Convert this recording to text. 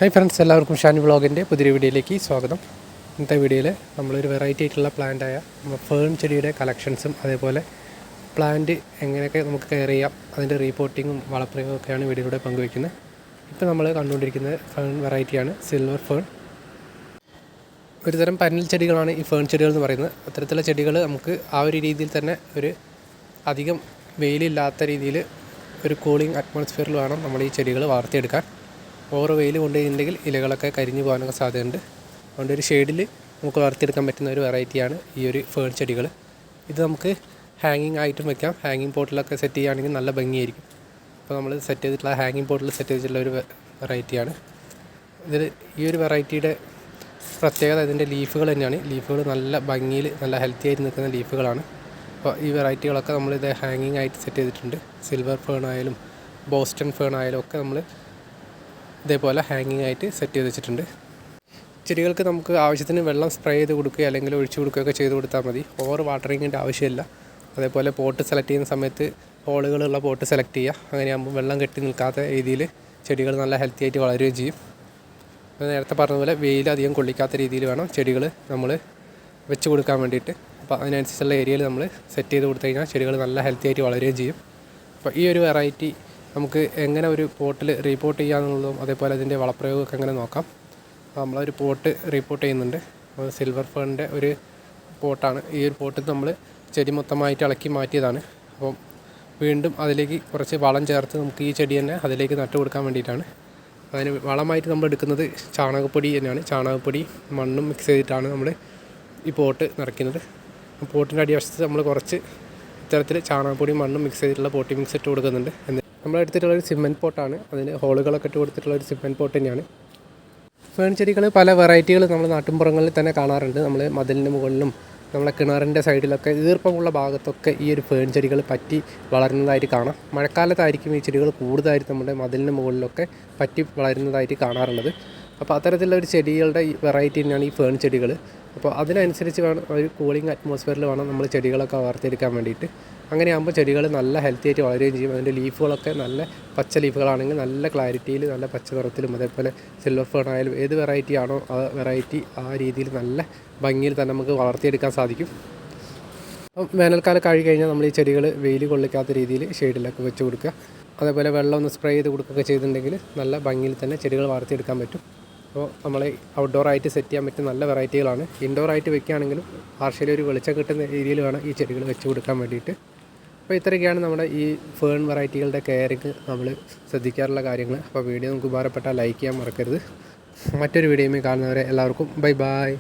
Hi friends, എല്ലാവർക്കും ഷാനി വ്ളോഗിൻ്റെ പുതിയൊരു വീഡിയോയിലേക്ക് സ്വാഗതം. ഇന്നത്തെ വീഡിയോയിൽ നമ്മളൊരു വെറൈറ്റി ആയിട്ടുള്ള പ്ലാന്റായ ഫേൺ ചെടിയുടെ കളക്ഷൻസും അതേപോലെ പ്ലാന്റ് എങ്ങനെയൊക്കെ നമുക്ക് കെയർ ചെയ്യാം അതിൻ്റെ റീപോർട്ടിങ്ങും വളപ്രയോഗമൊക്കെയാണ് വീഡിയോയിലൂടെ പങ്കുവയ്ക്കുന്നത്. ഇപ്പോൾ നമ്മൾ കണ്ടുകൊണ്ടിരിക്കുന്നത് ഫേൺ വെറൈറ്റിയാണ്, സിൽവർ ഫേൺ. ഒരുതരം പന്നൽ ചെടികളാണ് ഈ ഫേൺ ചെടികൾ എന്ന് പറയുന്നത്. അത്തരത്തിലുള്ള ചെടികൾ നമുക്ക് ആ ഒരു രീതിയിൽ തന്നെ ഒരു അധികം വെയിലില്ലാത്ത രീതിയിൽ ഒരു കൂളിംഗ് അറ്റ്മോസ്ഫിയറിൽ വേണം നമ്മൾ ഈ ചെടികൾ വളർത്തിയെടുക്കാൻ. ഓവർ വെയിൽ കൊണ്ടുപോയിട്ടുണ്ടെങ്കിൽ ഇലകളൊക്കെ കരിഞ്ഞു പോകാനൊക്കെ സാധ്യതയുണ്ട്. അതുകൊണ്ട് ഒരു ഷെയ്ഡിൽ നമുക്ക് വളർത്തിയെടുക്കാൻ പറ്റുന്ന ഒരു വെറൈറ്റിയാണ് ഈ ഒരു ഫേൺ ചെടികൾ. ഇത് നമുക്ക് ഹാങ്ങിങ് ആയിട്ടും വെക്കാം. ഹാങ്ങിങ് പോട്ടിലൊക്കെ സെറ്റ് ചെയ്യുകയാണെങ്കിൽ നല്ല ഭംഗിയായിരിക്കും. അപ്പോൾ നമ്മൾ സെറ്റ് ചെയ്തിട്ടുള്ള ഹാങ്ങിങ് പോട്ടിൽ സെറ്റ് ചെയ്തിട്ടുള്ള ഒരു വെറൈറ്റിയാണ് ഇതിൽ. ഈ ഒരു വെറൈറ്റിയുടെ പ്രത്യേകത ഇതിൻ്റെ ലീഫുകൾ തന്നെയാണ്. ലീഫുകൾ നല്ല ഭംഗിയിൽ നല്ല ഹെൽത്തി ആയിട്ട് നിൽക്കുന്ന ലീഫുകളാണ്. അപ്പോൾ ഈ വെറൈറ്റികളൊക്കെ നമ്മളിത് ഹാങ്ങിങ് ആയിട്ട് സെറ്റ് ചെയ്തിട്ടുണ്ട്. സിൽവർ ഫേൺ ആയാലും ബോസ്റ്റൺ ഫേൺ ആയാലും ഒക്കെ നമ്മൾ ഇതേപോലെ ഹാങ്ങിങ് ആയിട്ട് സെറ്റ് ചെയ്ത് വെച്ചിട്ടുണ്ട്. ചെടികൾക്ക് നമുക്ക് ആവശ്യത്തിന് വെള്ളം സ്പ്രേ ചെയ്ത് കൊടുക്കുക അല്ലെങ്കിൽ ഒഴിച്ചു കൊടുക്കുകയൊക്കെ ചെയ്ത് കൊടുത്താൽ മതി. ഓവർ വാട്ടറിങ്ങിൻ്റെ ആവശ്യമില്ല. അതേപോലെ പോട്ട് സെലക്ട് ചെയ്യുന്ന സമയത്ത് ഹോളുകളുള്ള പോട്ട് സെലക്ട് ചെയ്യുക. അങ്ങനെയാകുമ്പോൾ വെള്ളം കെട്ടി നിൽക്കാത്ത രീതിയിൽ ചെടികൾ നല്ല ഹെൽത്തി ആയിട്ട് വളരുകയും ചെയ്യും. നേരത്തെ പറഞ്ഞതുപോലെ വെയിൽ അധികം കൊള്ളിക്കാത്ത രീതിയിൽ വേണം ചെടികൾ നമ്മൾ വെച്ച് കൊടുക്കാൻ വേണ്ടിയിട്ട്. അപ്പോൾ അതിനനുസരിച്ചുള്ള ഏരിയയിൽ നമ്മൾ സെറ്റ് ചെയ്ത് കൊടുത്തു കഴിഞ്ഞാൽ ചെടികൾ നല്ല ഹെൽത്തി ആയിട്ട് വളരുകയും ചെയ്യും. അപ്പോൾ ഈ ഒരു വെറൈറ്റി നമുക്ക് എങ്ങനെ ഒരു പോട്ടിൽ റീപോർട്ട് ചെയ്യാമെന്നുള്ളതും അതേപോലെ അതിൻ്റെ വളപ്രയോഗമൊക്കെ എങ്ങനെ നോക്കാം. അപ്പോൾ നമ്മളൊരു പോട്ട് റീപോർട്ട് ചെയ്യുന്നുണ്ട്. സിൽവർ ഫേണിൻ്റെ ഒരു പോട്ടാണ്. ഈ ഒരു പോട്ടിൽ നമ്മൾ ചെടി മൊത്തമായിട്ട് ഇളക്കി മാറ്റിയതാണ്. അപ്പം വീണ്ടും അതിലേക്ക് കുറച്ച് വളം ചേർത്ത് നമുക്ക് ഈ ചെടി തന്നെ അതിലേക്ക് നട്ടു കൊടുക്കാൻ വേണ്ടിയിട്ടാണ്. അതിന് വളമായിട്ട് നമ്മൾ എടുക്കുന്നത് ചാണകപ്പൊടി തന്നെയാണ്. ചാണകപ്പൊടി മണ്ണും മിക്സ് ചെയ്തിട്ടാണ് നമ്മൾ ഈ പോട്ട് നിറയ്ക്കുന്നത്. പോട്ടിൻ്റെ അടിവശത്ത് നമ്മൾ കുറച്ച് ഇത്തരത്തിൽ ചാണകപ്പൊടി മണ്ണും മിക്സ് ചെയ്തിട്ടുള്ള പോട്ടി മിക്സ് ഇട്ട് കൊടുക്കുന്നുണ്ട്. നമ്മളെടുത്തിട്ടുള്ളൊരു സിമെൻറ്റ് പോട്ടാണ്. അതിന് ഹോളുകളൊക്കെ ഇട്ട് കൊടുത്തിട്ടുള്ളൊരു സിമെൻറ്റ് പോട്ട് തന്നെയാണ്. ഫേൺ ചെടികൾ പല വെറൈറ്റികൾ നമ്മൾ നാട്ടിൻപുറങ്ങളിൽ തന്നെ കാണാറുണ്ട്. നമ്മൾ മതിലിന് മുകളിലും നമ്മളെ കിണറിൻ്റെ സൈഡിലൊക്കെ ഈർപ്പമുള്ള ഭാഗത്തൊക്കെ ഈ ഒരു ഫേൺ ചെടികൾ പറ്റി വളരുന്നതായിട്ട് കാണാം. മഴക്കാലത്തായിരിക്കും ഈ ചെടികൾ കൂടുതലായിട്ട് നമ്മുടെ മതിലിന് മുകളിലൊക്കെ പറ്റി വളരുന്നതായിട്ട് കാണാറുള്ളത്. അപ്പോൾ അത്തരത്തിലുള്ള ഒരു ചെടികളുടെ ഈ വെറൈറ്റി തന്നെയാണ് ഈ ഫേൺ ചെടികൾ. അപ്പോൾ അതിനനുസരിച്ച് വേണം ഒരു കൂളിംഗ് അറ്റ്മോസ്ഫിയറിൽ വേണം നമ്മൾ ചെടികളൊക്കെ വളർത്തിയെടുക്കാൻ വേണ്ടിയിട്ട്. അങ്ങനെയാകുമ്പോൾ ചെടികൾ നല്ല ഹെൽത്തി ആയിട്ട് വളരുകയും ചെയ്യും. അതിൻ്റെ ലീഫുകളൊക്കെ നല്ല പച്ച ലീഫുകളാണെങ്കിൽ നല്ല ക്ലാരിറ്റിയിൽ നല്ല പച്ച നിറത്തിലും അതേപോലെ സിൽവർ ഫേൺ ആയാലും ഏത് വെറൈറ്റി ആണോ ആ വെറൈറ്റി ആ രീതിയിൽ നല്ല ഭംഗിയിൽ തന്നെ നമുക്ക് വളർത്തിയെടുക്കാൻ സാധിക്കും. അപ്പം വേനൽക്കാലം കഴിഞ്ഞാൽ നമ്മൾ ഈ ചെടികൾ വെയിൽ കൊള്ളിക്കാത്ത രീതിയിൽ ഷെയ്ഡിലൊക്കെ വെച്ച് കൊടുക്കുക. അതേപോലെ വെള്ളം ഒന്ന് സ്പ്രേ ചെയ്ത് കൊടുക്കുകയൊക്കെ ചെയ്തിട്ടുണ്ടെങ്കിൽ നല്ല ഭംഗിയിൽ തന്നെ ചെടികൾ വളർത്തിയെടുക്കാൻ പറ്റും. അപ്പോൾ നമ്മൾ ഔട്ട്ഡോറായിട്ട് സെറ്റ് ചെയ്യാൻ പറ്റുന്ന നല്ല വെറൈറ്റികളാണ്. ഇൻഡോറായിട്ട് വെക്കുകയാണെങ്കിലും പാർഷ്യലി ഒരു വെളിച്ചം കിട്ടുന്ന രീതിയിൽ വേണം ഈ ചെടികൾ വെച്ച് കൊടുക്കാൻ വേണ്ടിയിട്ട്. അപ്പോൾ ഇത്രയൊക്കെയാണ് നമ്മുടെ ഈ ഫേൺ വെറൈറ്റികളുടെ കെയറിങ് നമ്മൾ ശ്രദ്ധിക്കാറുള്ള കാര്യങ്ങൾ. അപ്പോൾ വീഡിയോ നമുക്ക് ഉപകാരപ്പെട്ടാൽ ലൈക്ക് ചെയ്യാൻ മറക്കരുത്. മറ്റൊരു വീഡിയോയുമായി കാണുന്നവരെ എല്ലാവർക്കും ബൈ ബൈ.